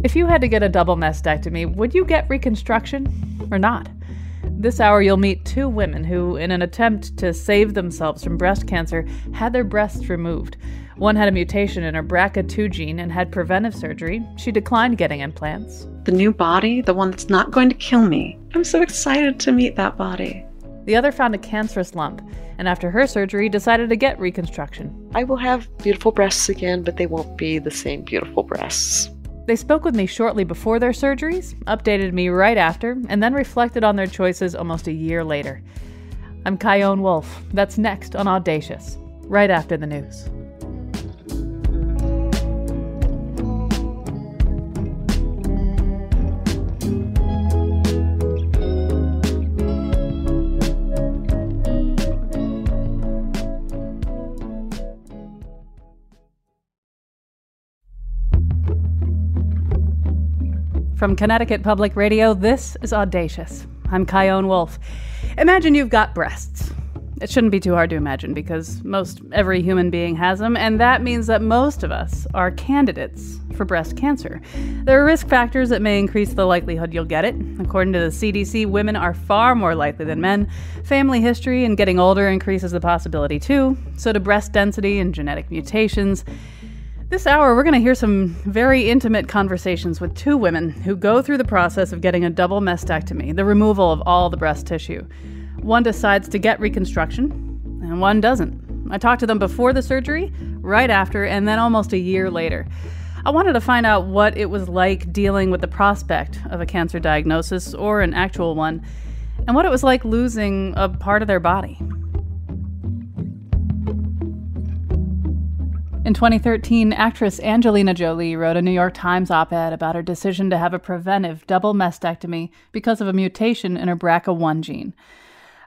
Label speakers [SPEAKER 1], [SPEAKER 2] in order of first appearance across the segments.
[SPEAKER 1] If you had to get a double mastectomy, would you get reconstruction or not? This hour you'll meet two women who, in an attempt to save themselves from breast cancer, had their breasts removed. One had a mutation in her BRCA2 gene and had preventive surgery. She declined getting implants.
[SPEAKER 2] The new body, the one that's not going to kill me. I'm so excited to meet that body.
[SPEAKER 1] The other found a cancerous lump, and after her surgery decided to get reconstruction.
[SPEAKER 3] I will have beautiful breasts again, but they won't be the same beautiful breasts.
[SPEAKER 1] They spoke with me shortly before their surgeries, updated me right after, and then reflected on their choices almost a year later. I'm Kyone Wolfe. That's next on Audacious, right after the news. From Connecticut Public Radio, this is Audacious. I'm Kyone Wolfe. Imagine you've got breasts. It shouldn't be too hard to imagine because most every human being has them, and that means that most of us are candidates for breast cancer. There are risk factors that may increase the likelihood you'll get it. According to the CDC, women are far more likely than men. Family history and getting older increases the possibility too. So do breast density and genetic mutations. This hour, we're going to hear some very intimate conversations with two women who go through the process of getting a double mastectomy, the removal of all the breast tissue. One decides to get reconstruction, and one doesn't. I talked to them before the surgery, right after, and then almost a year later. I wanted to find out what it was like dealing with the prospect of a cancer diagnosis, or an actual one, and what it was like losing a part of their body. In 2013, actress Angelina Jolie wrote a New York Times op-ed about her decision to have a preventive double mastectomy because of a mutation in her BRCA1 gene.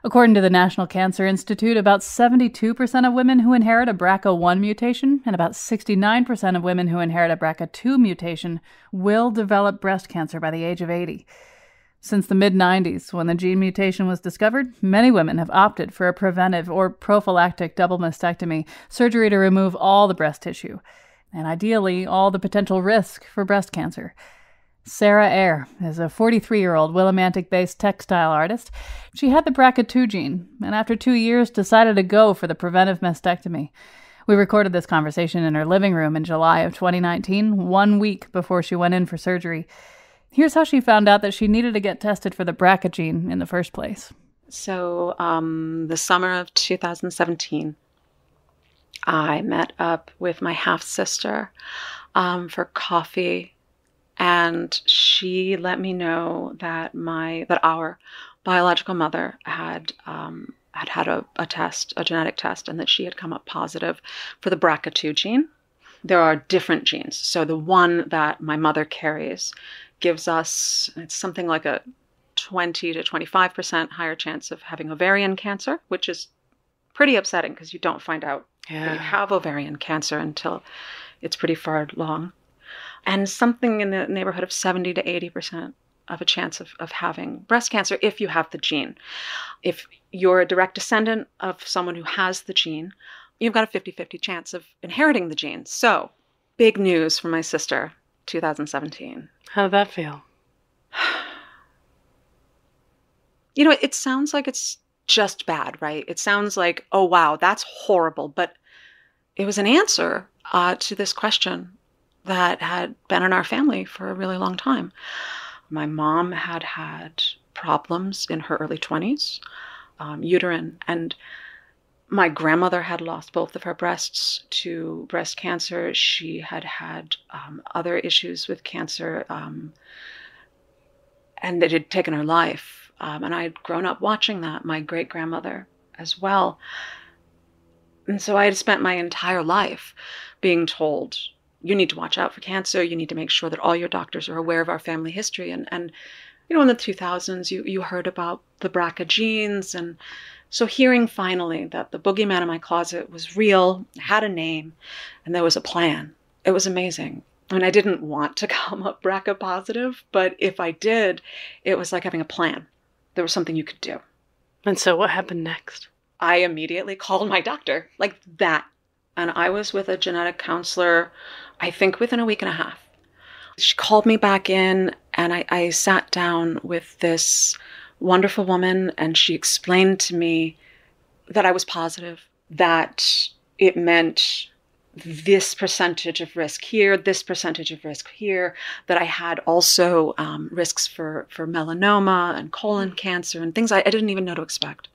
[SPEAKER 1] According to the National Cancer Institute, about 72% of women who inherit a BRCA1 mutation and about 69% of women who inherit a BRCA2 mutation will develop breast cancer by the age of 80. Since the mid-90s, when the gene mutation was discovered, many women have opted for a preventive or prophylactic double mastectomy, surgery to remove all the breast tissue, and ideally all the potential risk for breast cancer. Sarah Eyre is a 43-year-old Willimantic-based textile artist. She had the BRCA2 gene, and after 2 years decided to go for the preventive mastectomy. We recorded this conversation in her living room in July of 2019, 1 week before she went in for surgery. Here's how she found out that she needed to get tested for the BRCA gene in the first place.
[SPEAKER 2] So the summer of 2017, I met up with my half-sister for coffee, and she let me know that our biological mother had a test, a genetic test, and that she had come up positive for the BRCA2 gene. There are different genes. So the one that my mother carries gives us, it's something like a 20 to 25% higher chance of having ovarian cancer, which is pretty upsetting because you don't find out that you have ovarian cancer until it's pretty far along. And something in the neighborhood of 70 to 80% of a chance of having breast cancer if you have the gene. If you're a direct descendant of someone who has the gene, you've got a 50-50 chance of inheriting the gene. So, big news for my sister, 2017.
[SPEAKER 3] How did that feel?
[SPEAKER 2] You know, it sounds like it's just bad, right? It sounds like, oh, wow, that's horrible. But it was an answer to this question that had been in our family for a really long time. My mom had problems in her early 20s, uterine, and my grandmother had lost both of her breasts to breast cancer. She had other issues with cancer, and it had taken her life. And I had grown up watching that, my great-grandmother as well. And so I had spent my entire life being told, you need to watch out for cancer. You need to make sure that all your doctors are aware of our family history. And you know, in the 2000s, you heard about the BRCA genes. And so hearing finally that the boogeyman in my closet was real, had a name, and there was a plan, it was amazing. I mean, I didn't want to come up BRCA positive, but if I did, it was like having a plan. There was something you could do.
[SPEAKER 3] And so what happened next?
[SPEAKER 2] I immediately called my doctor, like that. And I was with a genetic counselor, I think within a week and a half. She called me back in, and I sat down with this wonderful woman, and she explained to me that I was positive, that it meant this percentage of risk here, this percentage of risk here, that I had also risks for melanoma and colon cancer and things I didn't even know to expect.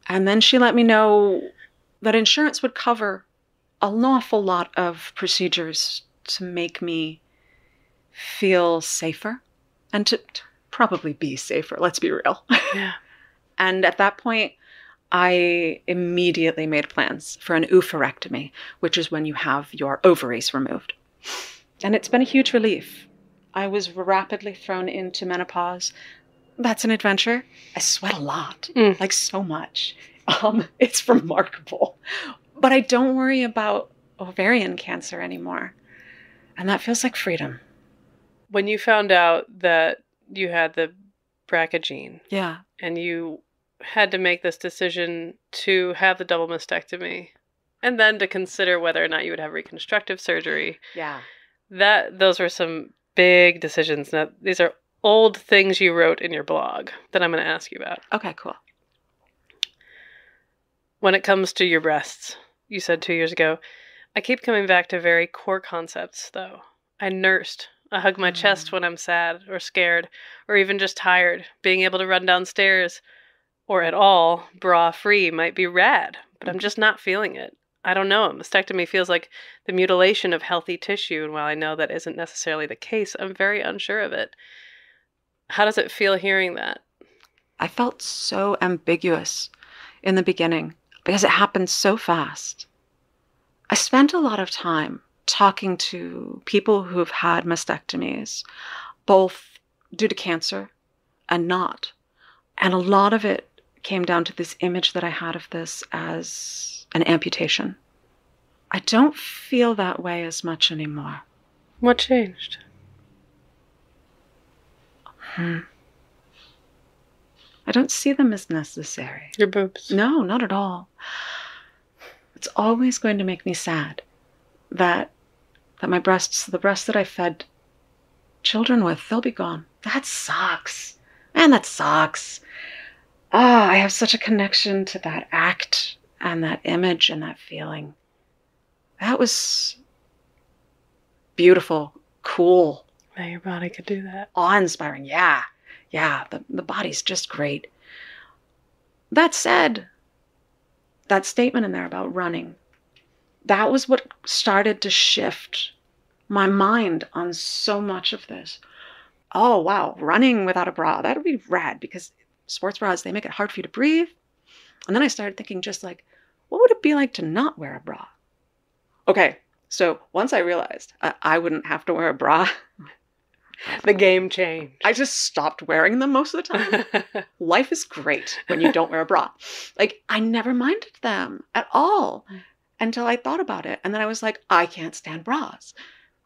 [SPEAKER 2] And then she let me know that insurance would cover an awful lot of procedures to make me feel safer and to probably be safer, let's be real.
[SPEAKER 4] Yeah.
[SPEAKER 2] And at that point, I immediately made plans for an oophorectomy, which is when you have your ovaries removed. And it's been a huge relief. I was rapidly thrown into menopause. That's an adventure. I sweat a lot, like so much. It's remarkable. But I don't worry about ovarian cancer anymore. And that feels like freedom.
[SPEAKER 4] When you found out that you had the BRCA gene,
[SPEAKER 2] Yeah.
[SPEAKER 4] and you had to make this decision to have the double mastectomy, and then to consider whether or not you would have reconstructive surgery,
[SPEAKER 2] Yeah.
[SPEAKER 4] those were some big decisions. Now, these are old things you wrote in your blog that I'm going to ask you about.
[SPEAKER 2] Okay, cool.
[SPEAKER 4] When it comes to your breasts, you said 2 years ago, I keep coming back to very core concepts, though. I nursed. I hug my chest when I'm sad or scared or even just tired. Being able to run downstairs or at all bra-free might be rad, but I'm just not feeling it. I don't know. Mastectomy feels like the mutilation of healthy tissue, and while I know that isn't necessarily the case, I'm very unsure of it. How does it feel hearing that?
[SPEAKER 2] I felt so ambiguous in the beginning because it happened so fast. I spent a lot of time talking to people who've had mastectomies, both due to cancer and not. And a lot of it came down to this image that I had of this as an amputation. I don't feel that way as much anymore.
[SPEAKER 4] What changed?
[SPEAKER 2] I don't see them as necessary.
[SPEAKER 4] Your boobs.
[SPEAKER 2] No, not at all. It's always going to make me sad that my breasts, the breasts that I fed children with, they'll be gone. That sucks. Man, that sucks. I have such a connection to that act and that image and that feeling. That was beautiful, cool.
[SPEAKER 4] That your body could do that.
[SPEAKER 2] Awe-inspiring. Yeah. The body's just great. That said, that statement in there about running, that was what started to shift my mind on so much of this. Oh, wow, running without a bra, that would be rad, because sports bras, they make it hard for you to breathe. And then I started thinking just like, what would it be like to not wear a bra? Okay, so once I realized I wouldn't have to wear a bra,
[SPEAKER 4] the game changed.
[SPEAKER 2] I just stopped wearing them most of the time. Life is great when you don't wear a bra. Like, I never minded them at all until I thought about it. And then I was like, I can't stand bras.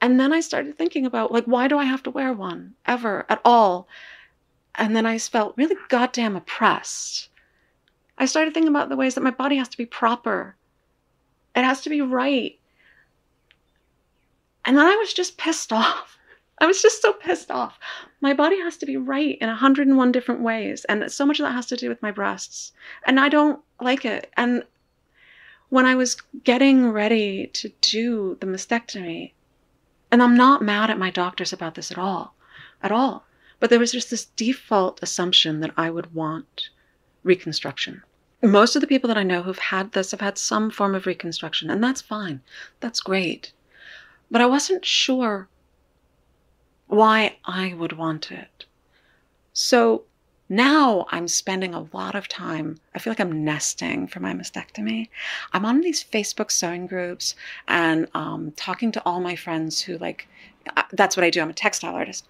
[SPEAKER 2] And then I started thinking about, like, why do I have to wear one ever at all? And then I felt really goddamn oppressed. I started thinking about the ways that my body has to be proper. It has to be right. And then I was just pissed off. I was just so pissed off. My body has to be right in 101 different ways. And so much of that has to do with my breasts. And I don't like it. And when I was getting ready to do the mastectomy, and I'm not mad at my doctors about this at all. But there was just this default assumption that I would want reconstruction. Most of the people that I know who've had this have had some form of reconstruction, and that's fine. That's great. But I wasn't sure why I would want it. So now I'm spending a lot of time, I feel like I'm nesting for my mastectomy. I'm on these Facebook sewing groups and talking to all my friends who that's what I do. I'm a textile artist.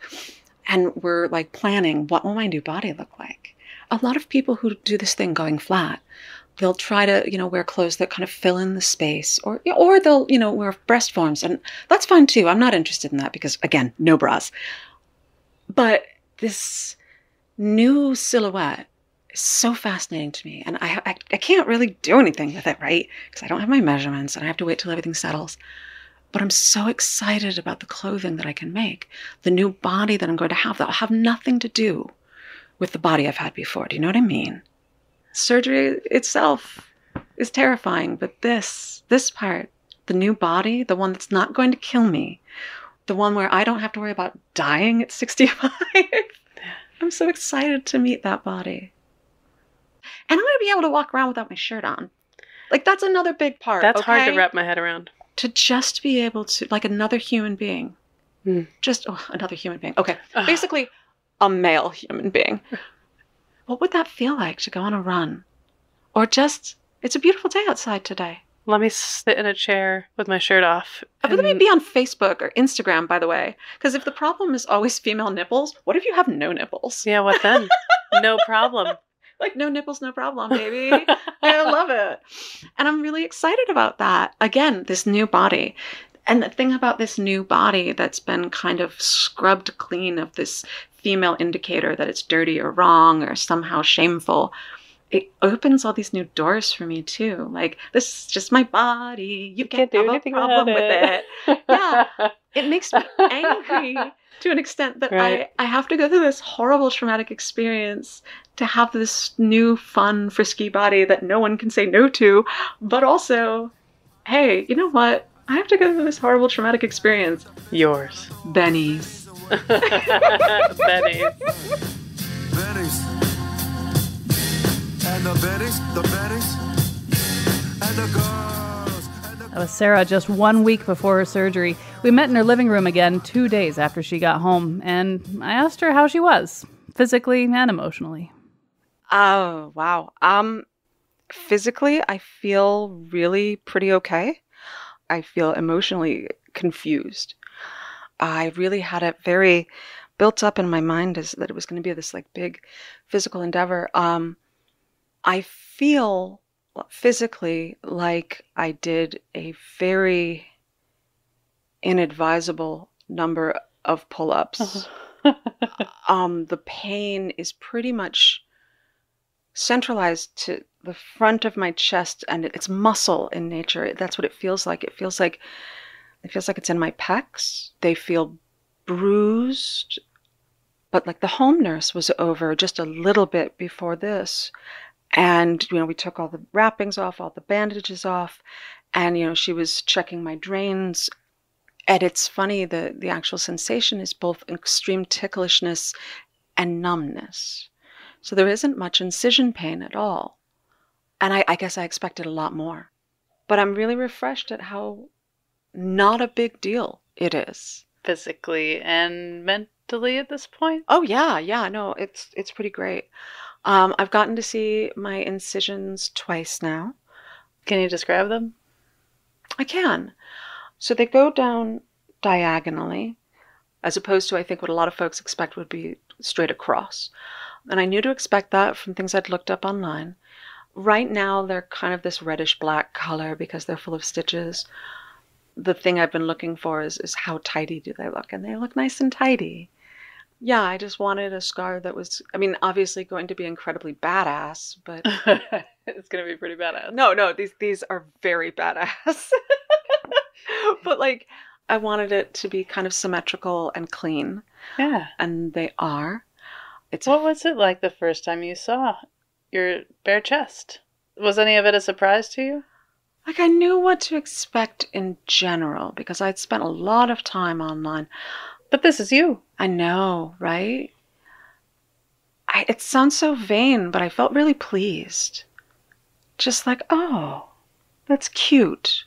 [SPEAKER 2] And we're like planning, what will my new body look like? A lot of people who do this thing going flat, they'll try to, wear clothes that kind of fill in the space, or they'll, wear breast forms. And that's fine too. I'm not interested in that because, again, no bras. But this new silhouette is so fascinating to me. And I can't really do anything with it, right? Because I don't have my measurements and I have to wait till everything settles. But I'm so excited about the clothing that I can make, the new body that I'm going to have that'll have nothing to do with the body I've had before. Do you know what I mean? Surgery itself is terrifying, but this part, the new body, the one that's not going to kill me, the one where I don't have to worry about dying at 65, I'm so excited to meet that body. And I'm going to be able to walk around without my shirt on. Like, that's another big part.
[SPEAKER 4] That's hard to wrap my head around.
[SPEAKER 2] To just be able to, like another human being. Just, another human being. Okay. Basically, a male human being. What would that feel like to go on a run? Or just, it's a beautiful day outside today.
[SPEAKER 4] Let me sit in a chair with my shirt off.
[SPEAKER 2] Let me be on Facebook or Instagram, by the way. Because if the problem is always female nipples, what if you have no nipples?
[SPEAKER 4] Yeah, what then? No problem.
[SPEAKER 2] Like, no nipples, no problem, baby. I love it. And I'm really excited about that. Again, this new body. And the thing about this new body that's been kind of scrubbed clean of this female indicator that it's dirty or wrong or somehow shameful, it opens all these new doors for me too. Like, this is just my body. You can't do anything problem with it. Yeah. It makes me angry to an extent that I have to go through this horrible traumatic experience to have this new, fun, frisky body that no one can say no to. But also, hey, you know what? I have to go through this horrible traumatic experience.
[SPEAKER 4] Yours.
[SPEAKER 2] Benny's.
[SPEAKER 4] Benny's.
[SPEAKER 5] Benny's. And the Benny's, and the girls.
[SPEAKER 1] That was Sarah just 1 week before her surgery. We met in her living room again 2 days after she got home, and I asked her how she was, physically and emotionally.
[SPEAKER 3] Oh, wow. Physically, I feel really pretty okay. I feel emotionally confused. I really had it very built up in my mind as that it was going to be this like big physical endeavor. I feel physically like I did a very inadvisable number of pull-ups. The pain is pretty much centralized to the front of my chest, and it's muscle in nature. That's what it feels like. It feels like it's in my pecs. They feel bruised, but like the home nurse was over just a little bit before this. And, we took all the wrappings off, all the bandages off, and, she was checking my drains. And it's funny, the actual sensation is both extreme ticklishness and numbness. So there isn't much incision pain at all. And I guess I expected a lot more. But I'm really refreshed at how not a big deal it is.
[SPEAKER 4] Physically and mentally at this point?
[SPEAKER 3] Oh, yeah, no, it's pretty great. I've gotten to see my incisions twice now.
[SPEAKER 4] Can you describe them?
[SPEAKER 3] I can. So they go down diagonally, as opposed to, I think, what a lot of folks expect would be straight across. And I knew to expect that from things I'd looked up online. Right now, they're kind of this reddish-black color because they're full of stitches. The thing I've been looking for is how tidy do they look, and they look nice and tidy. Yeah, I just wanted a scar that was, obviously going to be incredibly badass, but...
[SPEAKER 4] It's going to be pretty badass.
[SPEAKER 3] No, these are very badass. But, I wanted it to be kind of symmetrical and clean.
[SPEAKER 4] Yeah.
[SPEAKER 3] And they are.
[SPEAKER 4] What was it like the first time you saw your bare chest? Was any of it a surprise to you?
[SPEAKER 3] I knew what to expect in general, because I'd spent a lot of time online.
[SPEAKER 4] But this is you.
[SPEAKER 3] I know, right? It sounds so vain, but I felt really pleased. Just like, oh, that's cute.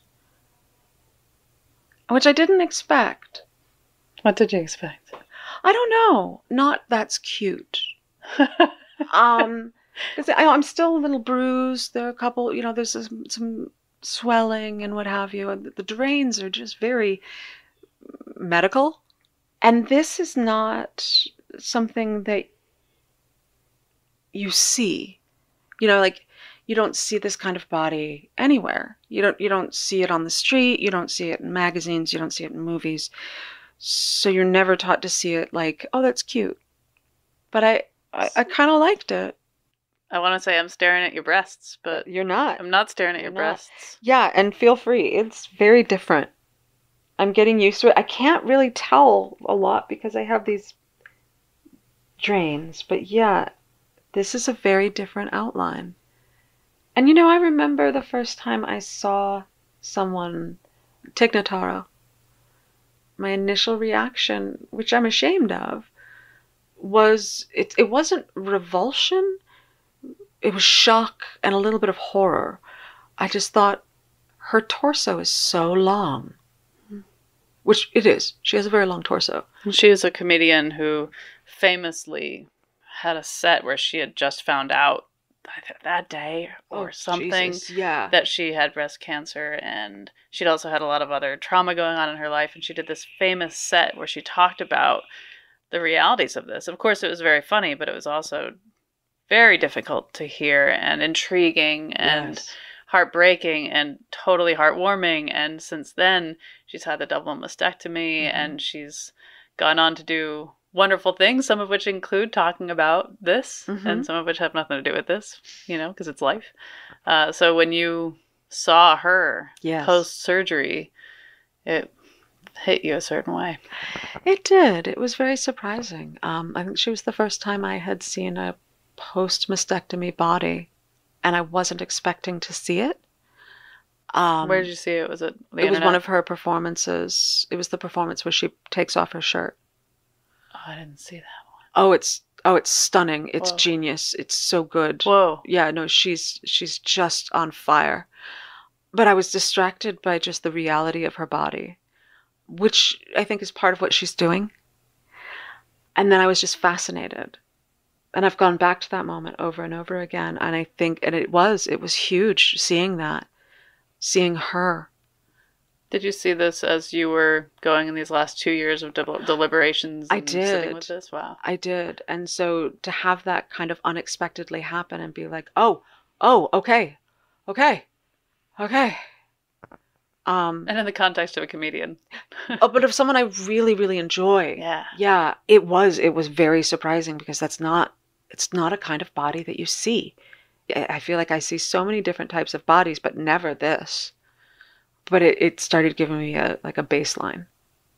[SPEAKER 3] Which I didn't expect.
[SPEAKER 4] What did you expect?
[SPEAKER 3] I don't know. Not that's cute. I'm still a little bruised. There are a couple, there's some swelling and what have you. And the drains are just very medical. And this is not something that you see. You don't see this kind of body anywhere. You don't see it on the street. You don't see it in magazines. You don't see it in movies. So you're never taught to see it like, oh, that's cute. But I kind of liked it.
[SPEAKER 4] I want to say I'm staring at your breasts, but
[SPEAKER 3] you're not.
[SPEAKER 4] I'm not staring at your breasts.
[SPEAKER 3] Yeah, and feel free. It's very different. I'm getting used to it. I can't really tell a lot because I have these drains, but yeah, this is a very different outline. And I remember the first time I saw someone, Tig Notaro, my initial reaction, which I'm ashamed of, was it wasn't revulsion, it was shock and a little bit of horror. I just thought, her torso is so long. Which it is. She has a very long torso.
[SPEAKER 6] She is a comedian who famously had a set where she had just found out that day or something that she had breast cancer, and she'd also had a lot of other trauma going on in her life, and she did this famous set where she talked about the realities of this. Of course, it was very funny, but it was also very difficult to hear and intriguing and heartbreaking and totally heartwarming. And since then, she's had the double mastectomy, and she's gone on to do wonderful things, some of which include talking about this, and some of which have nothing to do with this, because it's life. So when you saw her post-surgery, it hit you a certain way.
[SPEAKER 3] It did. It was very surprising. I think she was the first time I had seen a post-mastectomy body, and I wasn't expecting to see it.
[SPEAKER 6] Where did you see it? Was it the
[SPEAKER 3] It was
[SPEAKER 6] internet?
[SPEAKER 3] one of her performances. It was the performance where she takes off her shirt.
[SPEAKER 6] Oh, I didn't see that one.
[SPEAKER 3] Oh, it's stunning. It's
[SPEAKER 6] Whoa.
[SPEAKER 3] genius. It's so good.
[SPEAKER 6] Whoa.
[SPEAKER 3] Yeah, no, she's just on fire. But I was distracted by just the reality of her body, which I think is part of what she's doing. And then I was just fascinated. And I've gone back to that moment over and over again. And I think, and it was huge seeing that, seeing her.
[SPEAKER 6] Did you see this as you were going in these last 2 years of deliberations and
[SPEAKER 3] I did.
[SPEAKER 6] sitting with this? Wow.
[SPEAKER 3] I did. And so to have that kind of unexpectedly happen and be like, oh, okay.
[SPEAKER 6] And in the context of a comedian.
[SPEAKER 3] But of someone I really, really enjoy.
[SPEAKER 6] Yeah.
[SPEAKER 3] Yeah, it was very surprising because it's not a kind of body that you see. I feel like I see so many different types of bodies, but never this. But it started giving me a baseline.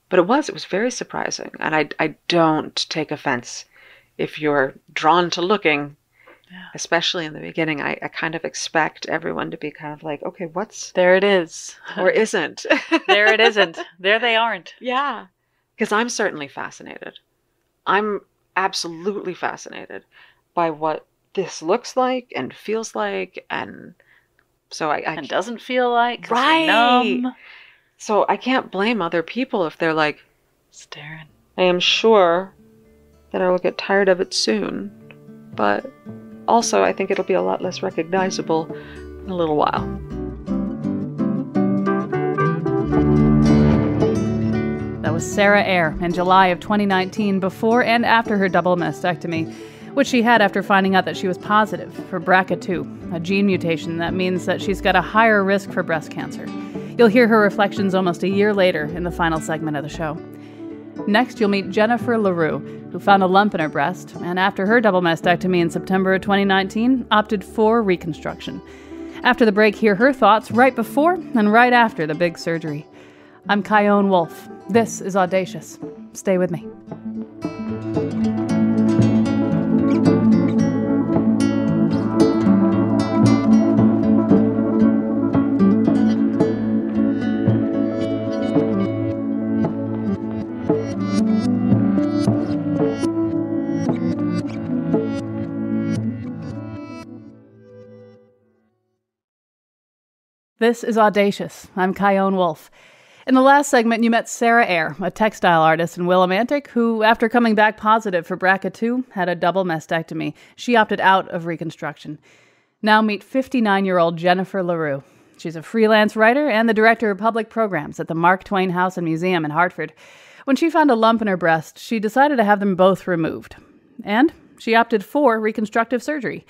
[SPEAKER 3] But it was very surprising. And I don't take offense if you're drawn to looking, especially in the beginning. I kind of expect everyone to be kind of like, okay, what's...
[SPEAKER 6] There it is.
[SPEAKER 3] Or isn't.
[SPEAKER 6] There it isn't. There they aren't.
[SPEAKER 3] Yeah. Because I'm certainly fascinated. I'm absolutely fascinated by what this looks like and feels like, and so
[SPEAKER 6] and doesn't feel like, 'cause
[SPEAKER 3] right.
[SPEAKER 6] you're numb.
[SPEAKER 3] So I can't blame other people if they're like,
[SPEAKER 6] Staring.
[SPEAKER 3] I am sure that I will get tired of it soon, but also I think it'll be a lot less recognizable in a little while.
[SPEAKER 1] That was Sarah Eyre in July of 2019, before and after her double mastectomy, which she had after finding out that she was positive for BRCA2, a gene mutation that means that she's got a higher risk for breast cancer. You'll hear her reflections almost a year later in the final segment of the show. Next, you'll meet Jennifer LaRue, who found a lump in her breast, and after her double mastectomy in September of 2019, opted for reconstruction. After the break, hear her thoughts right before and right after the big surgery. I'm Kyone Wolfe. This is Audacious. Stay with me. This is Audacious. I'm Kyone Wolfe. In the last segment, you met Sarah Eyre, a textile artist in Willimantic, who, after coming back positive for BRCA2, had a double mastectomy. She opted out of reconstruction. Now meet 59-year-old Jennifer LaRue. She's a freelance writer and the director of public programs at the Mark Twain House and Museum in Hartford. When she found a lump in her breast, she decided to have them both removed. And she opted for reconstructive surgery.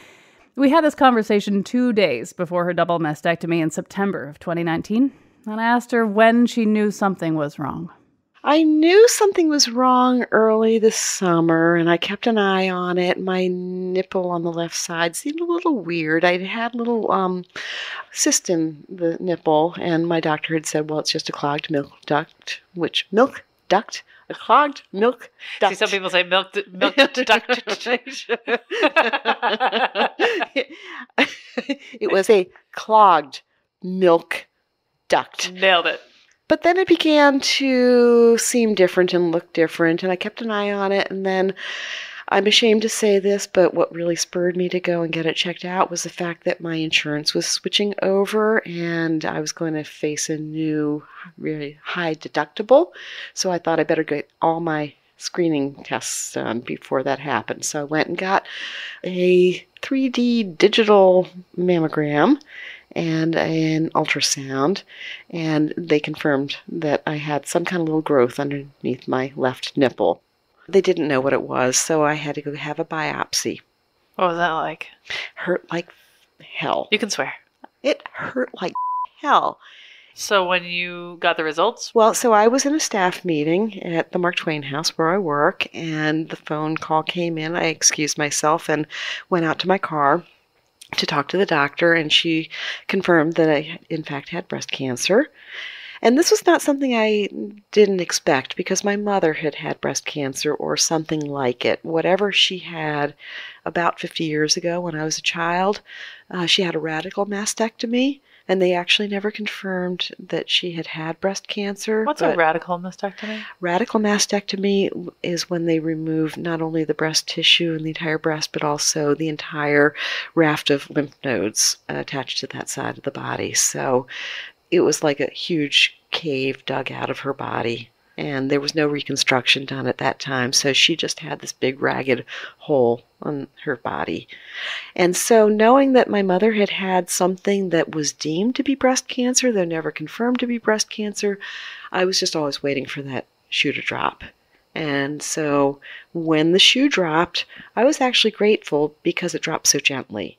[SPEAKER 1] We had this conversation 2 days before her double mastectomy in September of 2019, and I asked her when she knew something was wrong.
[SPEAKER 3] I knew something was wrong early this summer, and I kept an eye on it. My nipple on the left side seemed a little weird. I had a little cyst in the nipple, and my doctor had said, well, it's just a clogged milk duct, a clogged milk duct.
[SPEAKER 6] See, some people say milk duct.
[SPEAKER 3] It was a clogged milk duct.
[SPEAKER 6] Nailed it.
[SPEAKER 3] But then it began to seem different and look different, and I kept an eye on it, and then I'm ashamed to say this, but what really spurred me to go and get it checked out was the fact that my insurance was switching over, and I was going to face a new, really high deductible, so I thought I better get all my screening tests done before that happened. So I went and got a 3D digital mammogram and an ultrasound, and they confirmed that I had some kind of little growth underneath my left nipple. They didn't know what it was, so I had to go have a biopsy.
[SPEAKER 6] What was that like?
[SPEAKER 3] Hurt like hell.
[SPEAKER 6] You can swear.
[SPEAKER 3] It hurt like hell.
[SPEAKER 6] So when you got the results?
[SPEAKER 3] Well, so I was in a staff meeting at the Mark Twain House where I work, and the phone call came in. I excused myself and went out to my car to talk to the doctor, and she confirmed that I, in fact, had breast cancer. And this was not something I didn't expect, because my mother had had breast cancer or something like it. Whatever she had about 50 years ago when I was a child, she had a radical mastectomy, and they actually never confirmed that she had had breast cancer.
[SPEAKER 6] What's a radical mastectomy?
[SPEAKER 3] Radical mastectomy is when they remove not only the breast tissue and the entire breast, but also the entire raft of lymph nodes attached to that side of the body. So it was like a huge cave dug out of her body, and there was no reconstruction done at that time, so she just had this big ragged hole on her body. And so knowing that my mother had had something that was deemed to be breast cancer, though never confirmed to be breast cancer, I was just always waiting for that shoe to drop. And so when the shoe dropped, I was actually grateful because it dropped so gently.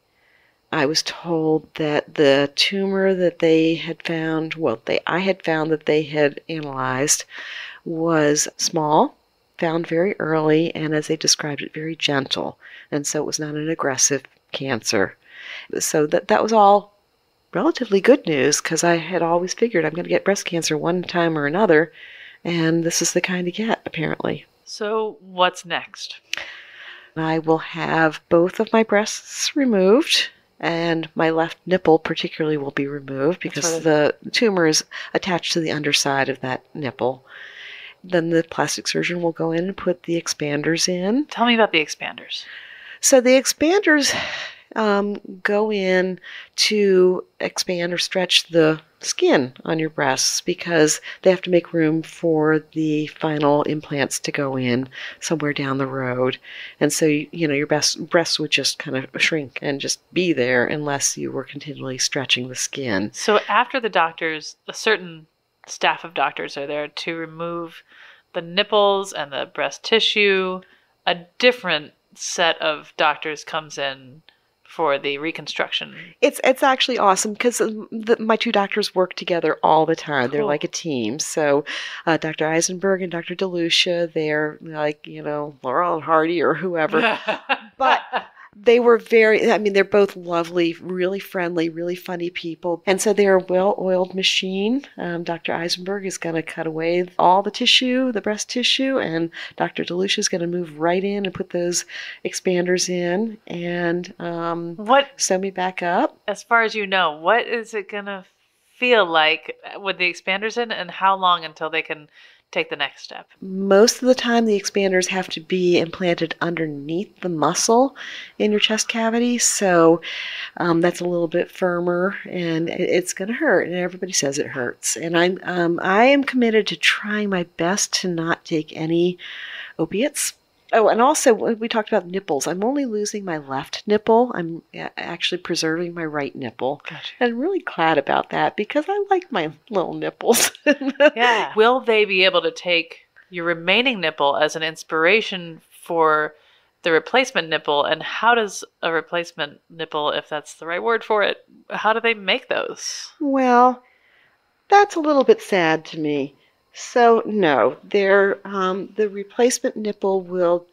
[SPEAKER 3] I was told that the tumor that they had found, I had found that they had analyzed, was small, found very early, and as they described it, very gentle. And so it was not an aggressive cancer. So that was all relatively good news, because I had always figured I'm going to get breast cancer one time or another, and this is the kind to get, apparently.
[SPEAKER 6] So what's next?
[SPEAKER 3] I will have both of my breasts removed, and my left nipple particularly will be removed because the tumor is attached to the underside of that nipple. Then the plastic surgeon will go in and put the expanders in.
[SPEAKER 6] Tell me about the expanders.
[SPEAKER 3] So the expanders go in to expand or stretch the skin on your breasts because they have to make room for the final implants to go in somewhere down the road. And so, your breasts would just kind of shrink and just be there unless you were continually stretching the skin.
[SPEAKER 6] So after the doctors, a certain staff of doctors are there to remove the nipples and the breast tissue. A different set of doctors comes in for the reconstruction.
[SPEAKER 3] It's actually awesome because my two doctors work together all the time. Cool. They're like a team. So Dr. Eisenberg and Dr. DeLucia, they're like, Laurel and Hardy or whoever. But they were they're both lovely, really friendly, really funny people. And so they're a well-oiled machine. Dr. Eisenberg is going to cut away all the tissue, the breast tissue, and Dr. DeLucia is going to move right in and put those expanders in and sew me back up.
[SPEAKER 6] As far as you know, what is it going to feel like with the expanders in, and how long until they can take the next step?
[SPEAKER 3] Most of the time, the expanders have to be implanted underneath the muscle in your chest cavity, so that's a little bit firmer, and it's going to hurt, and everybody says it hurts. And I am committed to trying my best to not take any opiates. Oh, and also, we talked about nipples. I'm only losing my left nipple. I'm actually preserving my right nipple.
[SPEAKER 6] Gotcha.
[SPEAKER 3] And I'm really glad about that because I like my little nipples.
[SPEAKER 6] Yeah. Will they be able to take your remaining nipple as an inspiration for the replacement nipple? And how does a replacement nipple, if that's the right word for it, how do they make those?
[SPEAKER 3] Well, that's a little bit sad to me. So no, the replacement nipple will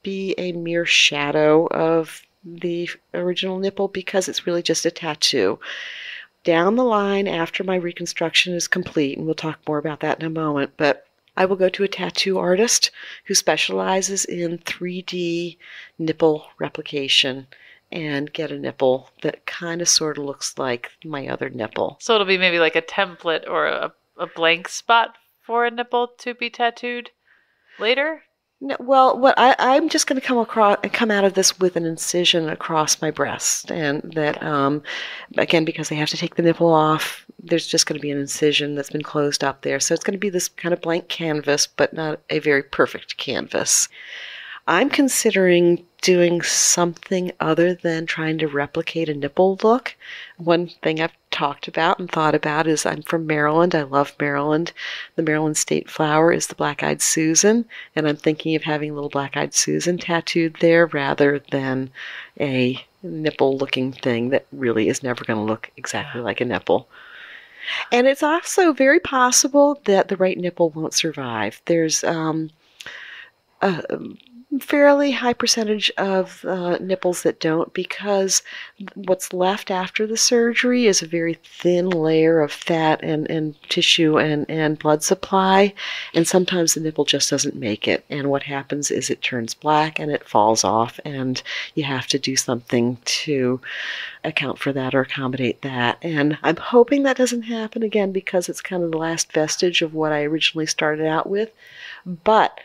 [SPEAKER 3] be a mere shadow of the original nipple because it's really just a tattoo. Down the line, after my reconstruction is complete, and we'll talk more about that in a moment, but I will go to a tattoo artist who specializes in 3D nipple replication and get a nipple that kind of sort of looks like my other nipple.
[SPEAKER 6] So it'll be maybe like a template or a blank spot for a nipple to be tattooed later?
[SPEAKER 3] No, well, I'm just going to come out of this with an incision across my breast, and that again, because I have to take the nipple off, there's just going to be an incision that's been closed up there. So it's going to be this kind of blank canvas, but not a very perfect canvas. I'm considering doing something other than trying to replicate a nipple look. One thing I've talked about and thought about is I'm from Maryland. I love Maryland. The Maryland state flower is the black-eyed Susan, and I'm thinking of having little black-eyed Susan tattooed there rather than a nipple-looking thing that really is never going to look exactly like a nipple. And it's also very possible that the right nipple won't survive. There's a fairly high percentage of nipples that don't, because what's left after the surgery is a very thin layer of fat and tissue and blood supply, and sometimes the nipple just doesn't make it, and what happens is it turns black and it falls off, and you have to do something to account for that or accommodate that. And I'm hoping that doesn't happen again, because it's kind of the last vestige of what I originally started out with. But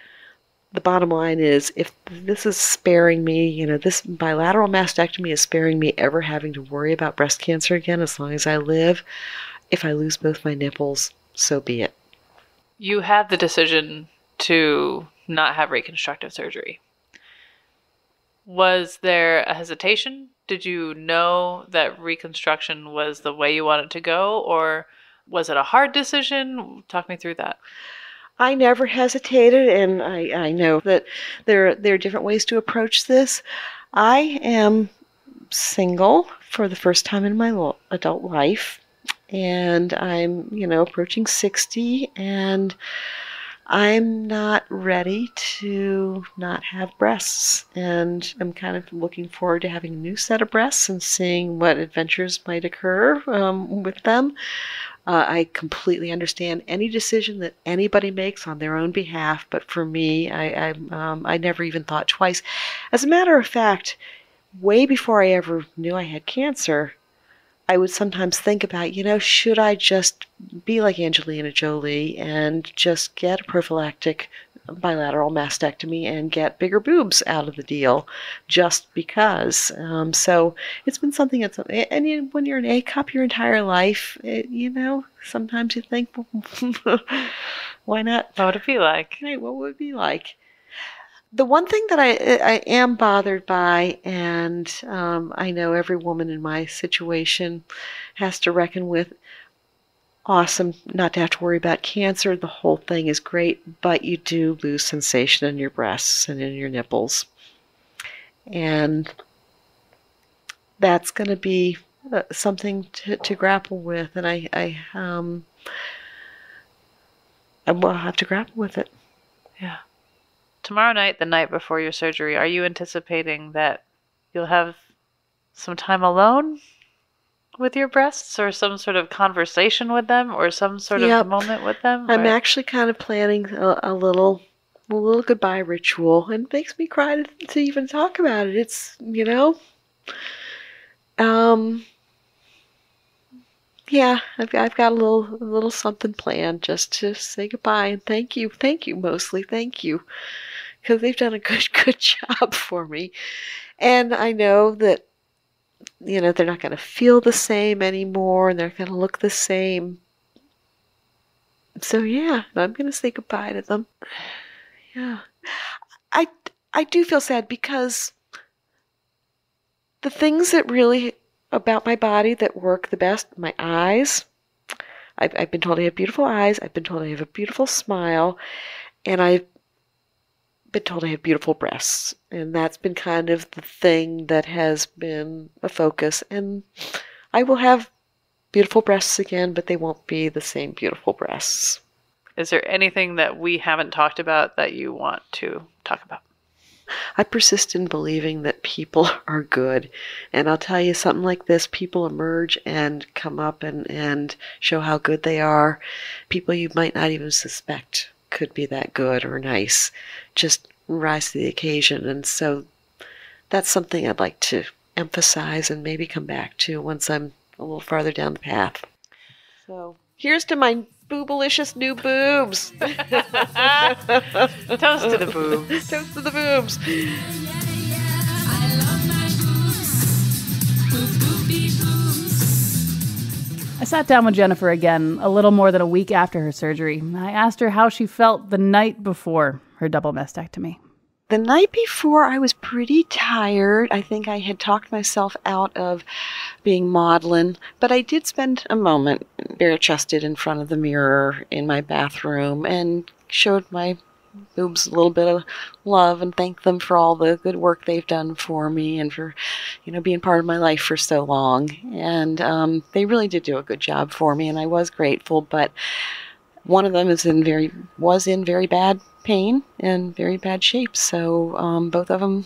[SPEAKER 3] the bottom line is, if this is sparing me, this bilateral mastectomy is sparing me ever having to worry about breast cancer again as long as I live. If I lose both my nipples, so be it.
[SPEAKER 6] You had the decision to not have reconstructive surgery. Was there a hesitation? Did you know that reconstruction was the way you wanted to go, or was it a hard decision? Talk me through that.
[SPEAKER 3] I never hesitated, and I know that there are different ways to approach this. I am single for the first time in my adult life, and I'm, approaching 60, and I'm not ready to not have breasts, and I'm kind of looking forward to having a new set of breasts and seeing what adventures might occur with them. I completely understand any decision that anybody makes on their own behalf, but for me, I never even thought twice. As a matter of fact, way before I ever knew I had cancer, I would sometimes think about, should I just be like Angelina Jolie and just get a prophylactic bilateral mastectomy and get bigger boobs out of the deal just because. So it's been something that's, and when you're an A cup your entire life, sometimes you think, why not?
[SPEAKER 6] What would it be like?
[SPEAKER 3] Hey, what would it be like? The one thing that I am bothered by, and I know every woman in my situation has to reckon with, awesome not to have to worry about cancer. The whole thing is great, but you do lose sensation in your breasts and in your nipples. And that's going to be something to grapple with, and I will have to grapple with it.
[SPEAKER 6] Yeah. Tomorrow night, the night before your surgery, are you anticipating that you'll have some time alone with your breasts, or some sort of conversation with them, or some sort of moment with them?
[SPEAKER 3] I'm actually kind of planning a little goodbye ritual, and it makes me cry to even talk about it. It's, I've got a little something planned just to say goodbye and thank you, mostly thank you, because they've done a good job for me, and I know that they're not going to feel the same anymore, and they're going to look the same. So yeah, I'm going to say goodbye to them. Yeah, I do feel sad, because the things that really about my body that work the best, my eyes. I've been told I have beautiful eyes. I've been told I have a beautiful smile, and I've been told I have beautiful breasts, and that's been kind of the thing that has been a focus. And I will have beautiful breasts again, but they won't be the same beautiful breasts.
[SPEAKER 6] Is there anything that we haven't talked about that you want to talk about?
[SPEAKER 3] I persist in believing that people are good. And I'll tell you, something like this, people emerge and come up and show how good they are. People you might not even suspect could be that good or nice. Just rise to the occasion. And so that's something I'd like to emphasize and maybe come back to once I'm a little farther down the path. So here's to my boobalicious new boobs.
[SPEAKER 6] Toast to the boobs.
[SPEAKER 3] Toast to the boobs.
[SPEAKER 1] I sat down with Jennifer again a little more than a week after her surgery. I asked her how she felt the night before her double mastectomy.
[SPEAKER 3] The night before, I was pretty tired. I think I had talked myself out of being maudlin, but I did spend a moment bare-chested in front of the mirror in my bathroom and showed my boobs a little bit of love and thanked them for all the good work they've done for me and for, being part of my life for so long. And they really did do a good job for me, and I was grateful, but one of them was in very bad pain and very bad shape. So both of them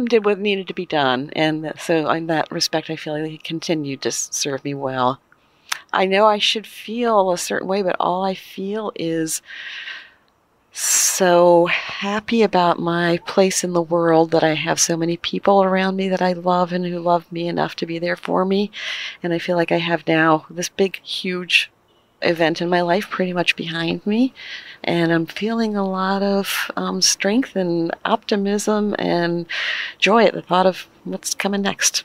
[SPEAKER 3] did what needed to be done. And so in that respect, I feel like they continued to serve me well. I know I should feel a certain way, but all I feel is so happy about my place in the world, that I have so many people around me that I love and who love me enough to be there for me. And I feel like I have now this big, huge event in my life pretty much behind me. And I'm feeling a lot of strength and optimism and joy at the thought of what's coming next.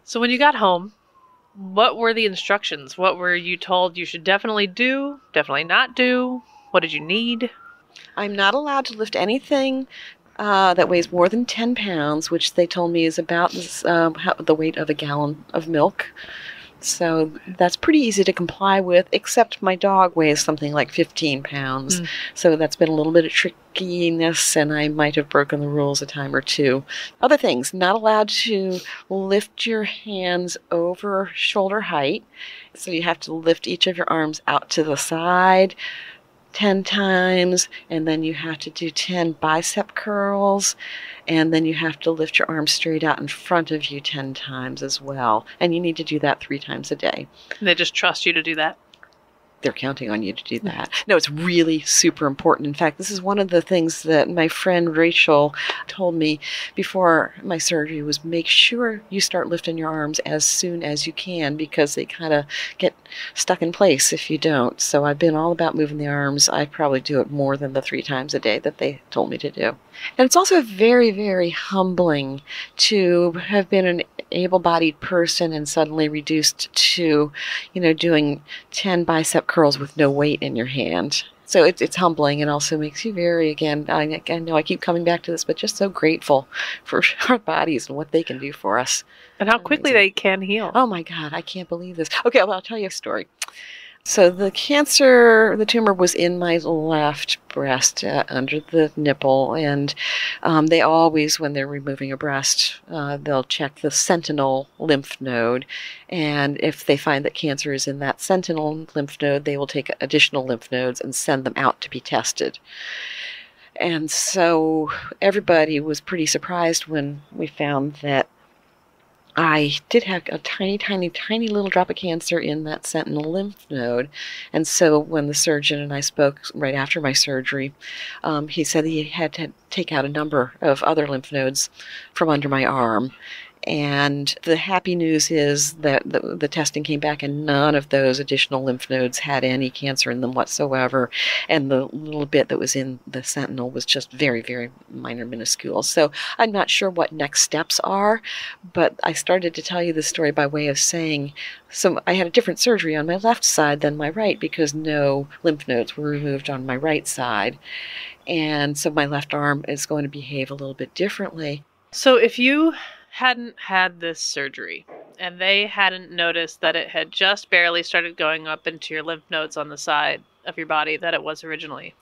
[SPEAKER 4] So when you got home, what were the instructions? What were you told you should definitely do, definitely not do? What did you need?
[SPEAKER 3] I'm not allowed to lift anything that weighs more than 10 pounds, which they told me is about the weight of a gallon of milk. So that's pretty easy to comply with, except my dog weighs something like 15 pounds. So that's been a little bit of trickiness, and I might have broken the rules a time or two. Other things, not allowed to lift your hands over shoulder height. So you have to lift each of your arms out to the side 10 times, and then you have to do 10 bicep curls, and then you have to lift your arms straight out in front of you 10 times as well. And you need to do that 3 times a day.
[SPEAKER 4] And they just trust you to do that?
[SPEAKER 3] They're counting on you to do that. No, it's really super important. In fact, this is one of the things that my friend Rachel told me before my surgery was make sure you start lifting your arms as soon as you can, because they kind of get stuck in place if you don't. So I've been all about moving the arms. I probably do it more than the 3 times a day that they told me to do. And it's also very, very humbling to have been an able-bodied person and suddenly reduced to, doing 10 bicep curls with no weight in your hand. So it's humbling, and also makes you very, again, I know I keep coming back to this, but just so grateful for our bodies and what they can do for us.
[SPEAKER 4] And how quickly they can heal.
[SPEAKER 3] Oh my God, I can't believe this. Okay, well, I'll tell you a story. So the tumor was in my left breast under the nipple, and they always, when they're removing a breast, they'll check the sentinel lymph node, and if they find that cancer is in that sentinel lymph node, they will take additional lymph nodes and send them out to be tested. And so everybody was pretty surprised when we found that I did have a tiny, tiny, tiny little drop of cancer in that sentinel lymph node. And so when the surgeon and I spoke right after my surgery, he said he had to take out a number of other lymph nodes from under my arm. And the happy news is that the testing came back and none of those additional lymph nodes had any cancer in them whatsoever. And the little bit that was in the sentinel was just very, very minor, minuscule. So I'm not sure what next steps are, but I started to tell you this story by way of saying, so I had a different surgery on my left side than my right because no lymph nodes were removed on my right side. And so my left arm is going to behave a little bit differently.
[SPEAKER 4] So if you hadn't had this surgery and they hadn't noticed that it had just barely started going up into your lymph nodes on the side of your body that it was originally,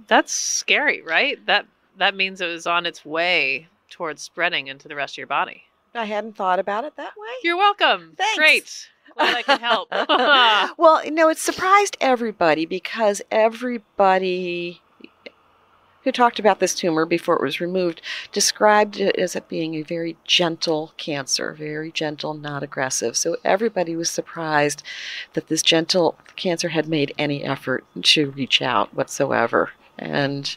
[SPEAKER 4] that's scary, right? That means it was on its way towards spreading into the rest of your body.
[SPEAKER 3] I hadn't thought about it that way.
[SPEAKER 4] You're welcome.
[SPEAKER 3] Thanks.
[SPEAKER 4] Great. Glad I can help.
[SPEAKER 3] Well, no, it surprised everybody because everybody who talked about this tumor before it was removed described it as it being a very gentle cancer, very gentle, not aggressive. So everybody was surprised that this gentle cancer had made any effort to reach out whatsoever. And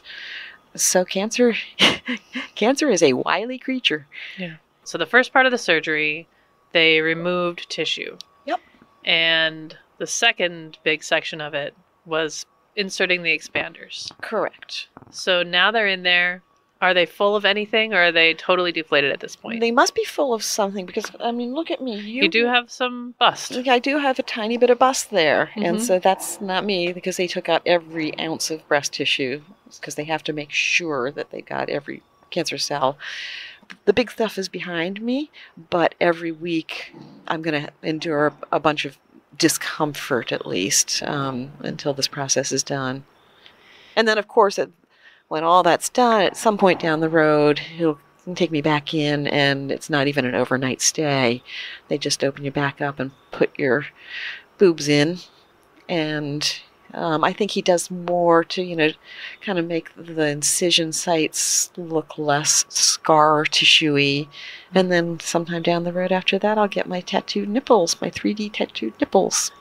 [SPEAKER 3] so cancer is a wily creature.
[SPEAKER 4] Yeah. So the first part of the surgery, they removed tissue.
[SPEAKER 3] Yep.
[SPEAKER 4] And the second big section of it was inserting the expanders.
[SPEAKER 3] Correct.
[SPEAKER 4] So now they're in there. Are they full of anything, or are they totally deflated at this point?
[SPEAKER 3] They must be full of something because, I mean, look at me.
[SPEAKER 4] You do have some bust.
[SPEAKER 3] I do have a tiny bit of bust there.
[SPEAKER 4] Mm-hmm.
[SPEAKER 3] And so that's not me because they took out every ounce of breast tissue because they have to make sure that they got every cancer cell. The big stuff is behind me, but every week I'm going to endure a bunch of discomfort at least until this process is done. And then, of course, when all that's done, at some point down the road, he'll take me back in, and it's not even an overnight stay. They just open you back up and put your boobs in. And I think he does more to, kind of make the incision sites look less scar tissue-y. And then sometime down the road after that, I'll get my tattooed nipples, my 3D tattooed nipples.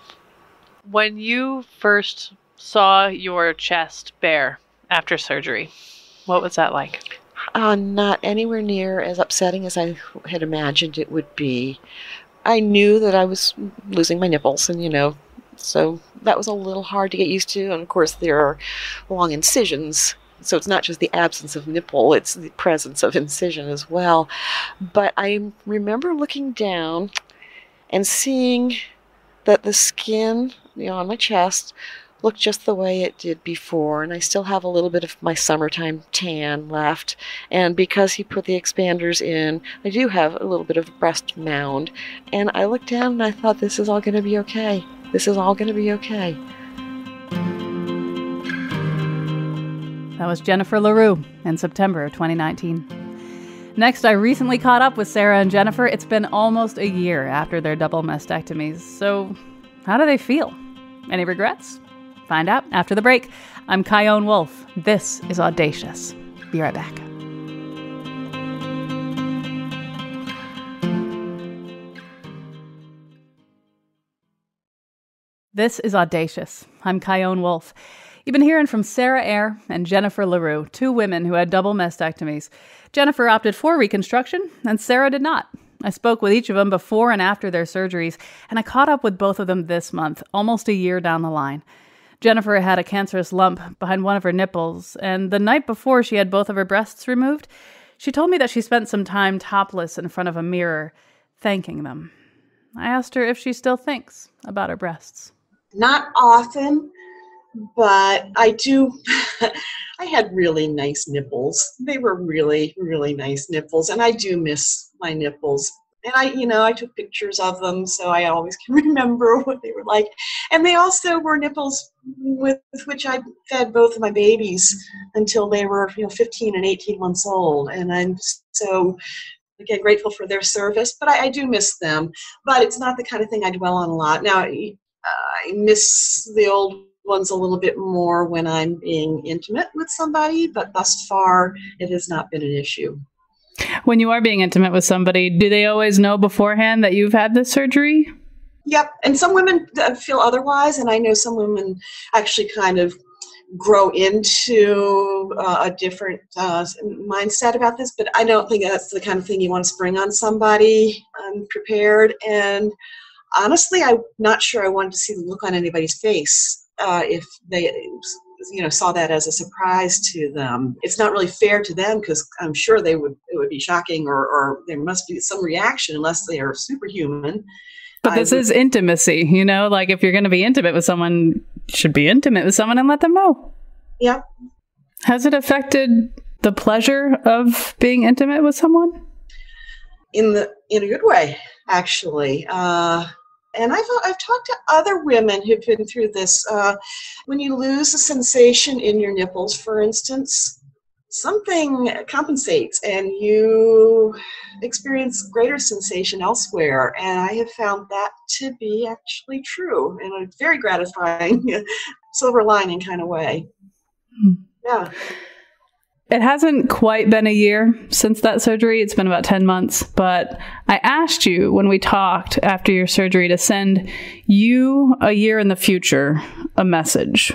[SPEAKER 4] When you first saw your chest bare after surgery, what was that like?
[SPEAKER 3] Not anywhere near as upsetting as I had imagined it would be. I knew that I was losing my nipples, and so that was a little hard to get used to. And of course, there are long incisions, so it's not just the absence of nipple, it's the presence of incision as well. But I remember looking down and seeing that the skin on my chest looked just the way it did before, and I still have a little bit of my summertime tan left. And because he put the expanders in, I do have a little bit of breast mound. And I looked down and I thought, this is all going to be okay. This is all going to be okay.
[SPEAKER 1] That was Jennifer LaRue in September of 2019. Next, I recently caught up with Sarah and Jennifer. It's been almost a year after their double mastectomies. So, how do they feel? Any regrets? Find out after the break. I'm Kyone Wolf. This is Audacious. Be right back. This is Audacious. I'm Kyone Wolf. You've been hearing from Sarah Eyre and Jennifer LaRue, two women who had double mastectomies. Jennifer opted for reconstruction, and Sarah did not. I spoke with each of them before and after their surgeries, and I caught up with both of them this month, almost a year down the line. Jennifer had a cancerous lump behind one of her nipples, and the night before she had both of her breasts removed, she told me that she spent some time topless in front of a mirror, thanking them. I asked her if she still thinks about her breasts.
[SPEAKER 7] Not often, but I do. I had really nice nipples. They were really, really nice nipples, and I do miss my nipples. And I took pictures of them, so I always can remember what they were like. And they also were nipples with which I fed both of my babies until they were, 15 and 18 months old. And I'm so, again, grateful for their service, but I do miss them. But it's not the kind of thing I dwell on a lot. Now, I miss the old ones a little bit more when I'm being intimate with somebody, but thus far, it has not been an issue.
[SPEAKER 1] When you are being intimate with somebody, do they always know beforehand that you've had this surgery?
[SPEAKER 7] Yep. And some women feel otherwise, and I know some women actually kind of grow into a different mindset about this, but I don't think that's the kind of thing you want to spring on somebody unprepared. And honestly, I'm not sure I wanted to see the look on anybody's face if they saw that as a surprise to them. It's not really fair to them because I'm sure it would be shocking or there must be some reaction unless they are superhuman.
[SPEAKER 1] But this is intimacy, like if you're going to be intimate with someone, you should be intimate with someone and let them know.
[SPEAKER 7] Yeah.
[SPEAKER 1] Has it affected the pleasure of being intimate with someone?
[SPEAKER 7] In a good way, actually. And I've talked to other women who've been through this. When you lose a sensation in your nipples, for instance, something compensates and you experience greater sensation elsewhere. And I have found that to be actually true in a very gratifying silver lining kind of way. Yeah.
[SPEAKER 1] It hasn't quite been a year since that surgery. It's been about 10 months. But I asked you when we talked after your surgery to send you a year in the future a message.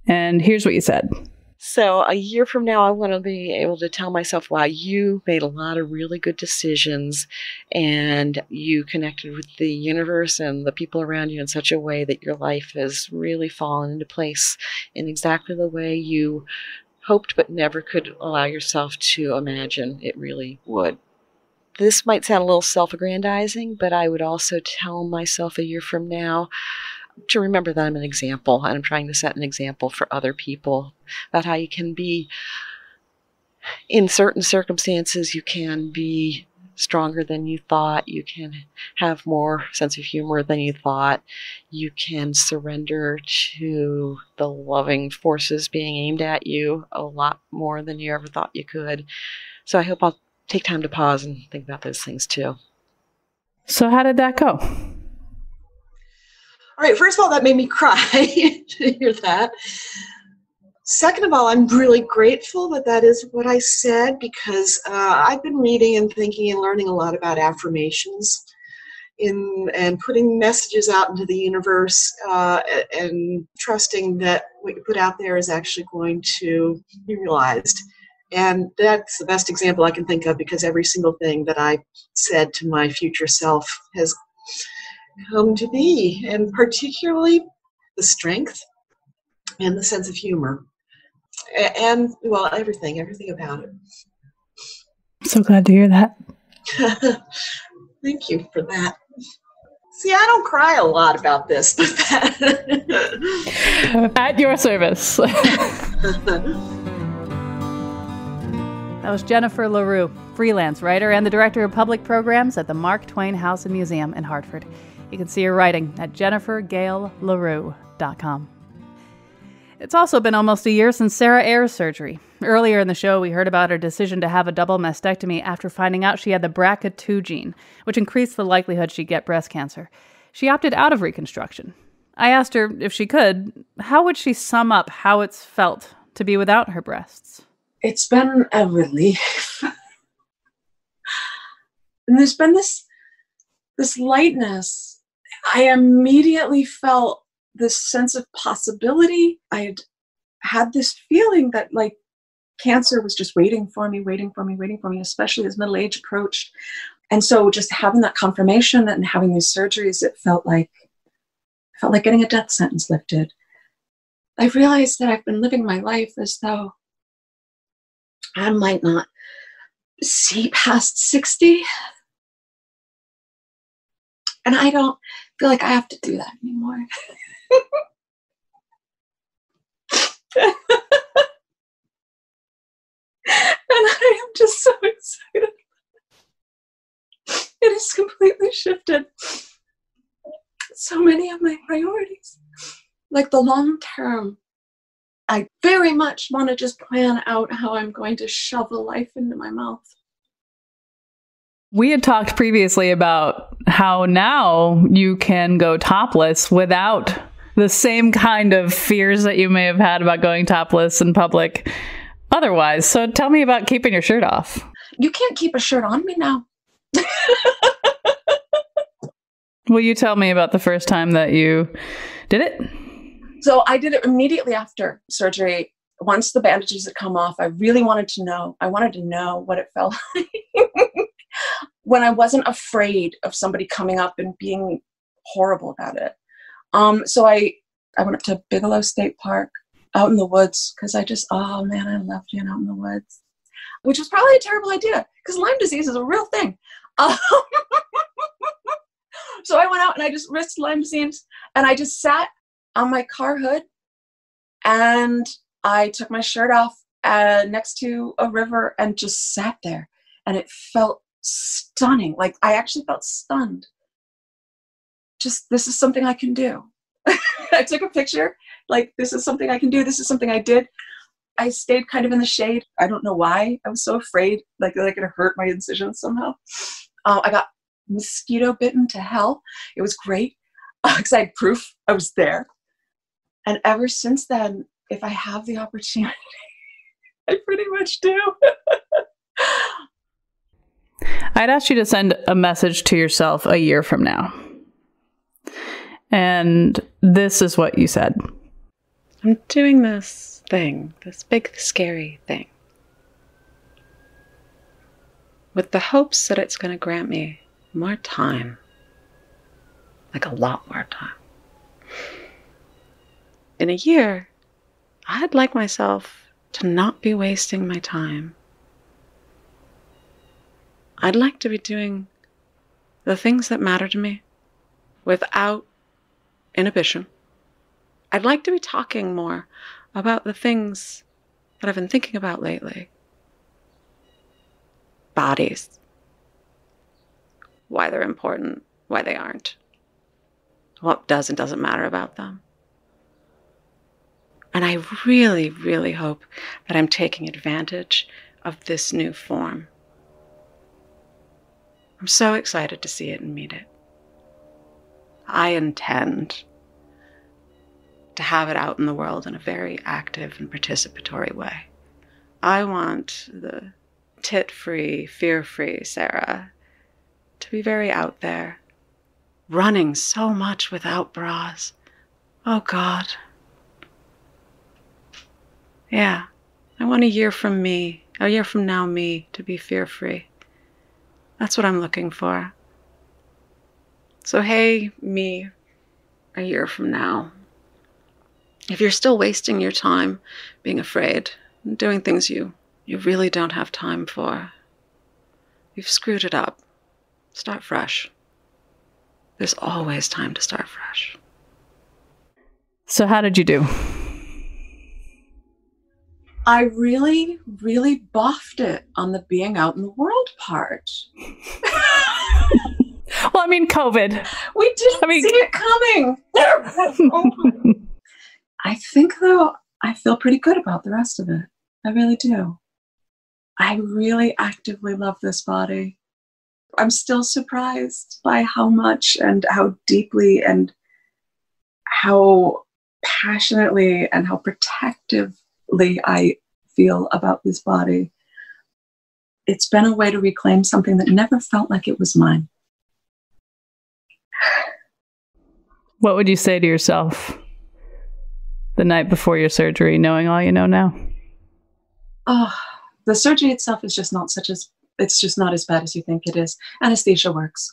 [SPEAKER 1] And here's what you said.
[SPEAKER 8] So a year from now, I want to be able to tell myself, wow, you made a lot of really good decisions and you connected with the universe and the people around you in such a way that your life has really fallen into place in exactly the way you hoped but never could allow yourself to imagine it really would. This might sound a little self-aggrandizing, but I would also tell myself a year from now to remember that I'm an example, and I'm trying to set an example for other people about how you can be, in certain circumstances, you can be stronger than you thought, you can have more sense of humor than you thought, you can surrender to the loving forces being aimed at you a lot more than you ever thought you could. So I hope I'll take time to pause and think about those things too.
[SPEAKER 1] So how did that go?
[SPEAKER 7] All right, first of all, that made me cry to hear that. Second of all, I'm really grateful that that is what I said, because I've been reading and thinking and learning a lot about affirmations and putting messages out into the universe and trusting that what you put out there is actually going to be realized. And that's the best example I can think of, because every single thing that I said to my future self has come to be, and particularly the strength and the sense of humor. And, well, everything about it.
[SPEAKER 1] So glad to hear that.
[SPEAKER 7] Thank you for that. See, I don't cry a lot about this, but that...
[SPEAKER 1] At your service. That was Jennifer LaRue, freelance writer and the director of public programs at the Mark Twain House and Museum in Hartford. You can see her writing at jennifergalelarue.com. It's also been almost a year since Sarah Ayres' surgery. Earlier in the show, we heard about her decision to have a double mastectomy after finding out she had the BRCA2 gene, which increased the likelihood she'd get breast cancer. She opted out of reconstruction. I asked her if she could, how would she sum up how it's felt to be without her breasts?
[SPEAKER 9] It's been a relief. And there's been this lightness. I immediately felt this sense of possibility. I had this feeling that like cancer was just waiting for me, especially as middle age approached. And so just having that confirmation and having these surgeries, it felt like getting a death sentence lifted. I realized that I've been living my life as though I might not see past 60. And I don't feel like I have to do that anymore. And I am just so excited. It has completely shifted so many of my priorities. Like the long term, I very much want to just plan out how I'm going to shovel life into my mouth.
[SPEAKER 1] We had talked previously about how now you can go topless without the same kind of fears that you may have had about going topless in public otherwise. So tell me about keeping your shirt off.
[SPEAKER 9] You can't keep a shirt on me now.
[SPEAKER 1] Will you tell me about the first time that you did it?
[SPEAKER 9] So I did it immediately after surgery. Once the bandages had come off, I really wanted to know. I wanted to know what it felt like when I wasn't afraid of somebody coming up and being horrible about it. So I went up to Bigelow State Park out in the woods because I just, oh man, I love being out in the woods, which was probably a terrible idea because Lyme disease is a real thing. So I went out and I just risked Lyme disease and I just sat on my car hood and I took my shirt off next to a river and just sat there, and it felt stunning. Like I actually felt stunned. Just, this is something I can do. I took a picture, like this is something I can do. This is something I did. I stayed kind of in the shade. I don't know why. I was so afraid, like it could hurt my incisions somehow. I got mosquito bitten to hell. It was great because I had proof I was there. And ever since then, if I have the opportunity, I pretty much do.
[SPEAKER 1] I'd asked you to send a message to yourself a year from now. And this is what you said.
[SPEAKER 2] I'm doing this thing, this big, scary thing, with the hopes that it's going to grant me more time. Like a lot more time. In a year, I'd like myself to not be wasting my time. I'd like to be doing the things that matter to me without inhibition. I'd like to be talking more about the things that I've been thinking about lately. Bodies. Why they're important, why they aren't. What does and doesn't matter about them. And I really, really hope that I'm taking advantage of this new form. I'm so excited to see it and meet it. I intend to have it out in the world in a very active and participatory way. I want the tit-free, fear-free Sarah to be very out there, running so much without bras. Oh God. Yeah, I want a year from now me, to be fear-free. That's what I'm looking for. So hey, me, a year from now. If you're still wasting your time being afraid, doing things you really don't have time for, you've screwed it up. Start fresh. There's always time to start fresh.
[SPEAKER 1] So how did you do?
[SPEAKER 9] I really, really boffed it on the being out in the world part.
[SPEAKER 1] Well, I mean, COVID.
[SPEAKER 9] We didn't see it coming. I think, though, I feel pretty good about the rest of it. I really do. I really actively love this body. I'm still surprised by how much and how deeply and how passionately and how protectively I feel about this body. It's been a way to reclaim something that never felt like it was mine.
[SPEAKER 1] What would you say to yourself the night before your surgery, knowing all you know now?
[SPEAKER 9] Oh, the surgery itself is just not it's just not as bad as you think it is. Anesthesia works.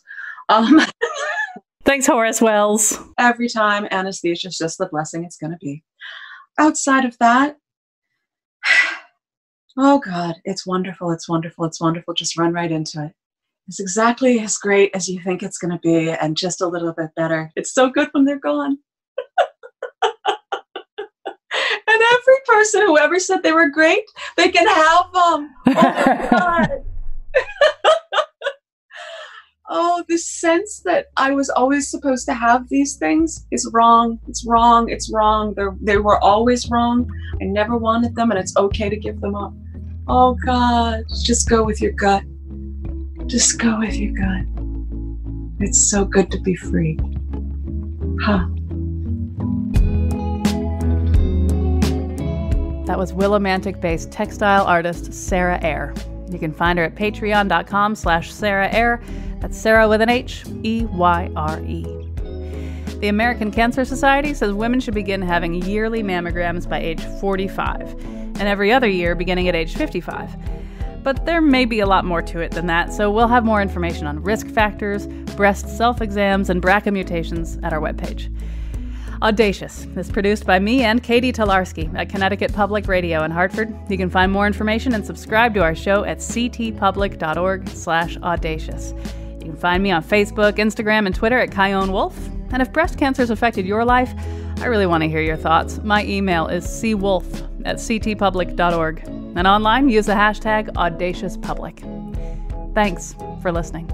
[SPEAKER 1] Thanks, Horace Wells.
[SPEAKER 9] Every time, anesthesia is just the blessing it's going to be. Outside of that, oh God, it's wonderful, it's wonderful, it's wonderful. Just run right into it. It's exactly as great as you think it's going to be, and just a little bit better. It's so good when they're gone. And every person who ever said they were great, they can have them. Oh my God. Oh, the sense that I was always supposed to have these things is wrong. It's wrong. It's wrong. They were always wrong. I never wanted them, and it's okay to give them up. Oh God, just go with your gut. Just go with your gut. It's so good to be free. Huh.
[SPEAKER 1] That was Willimantic-based textile artist Sarah Eyre. You can find her at patreon.com/Sarah Eyre. That's Sarah with an H, E-Y-R-E. The American Cancer Society says women should begin having yearly mammograms by age 45, and every other year beginning at age 55. But there may be a lot more to it than that, so we'll have more information on risk factors, breast self-exams, and BRCA mutations at our webpage. Audacious is produced by me and Katie Tolarski at Connecticut Public Radio in Hartford. You can find more information and subscribe to our show at ctpublic.org/audacious. You can find me on Facebook, Instagram, and Twitter at Kyone Wolf. And if breast cancer has affected your life, I really want to hear your thoughts. My email is cwolf@ctpublic.org. And online, use the hashtag AudaciousPublic. Thanks for listening.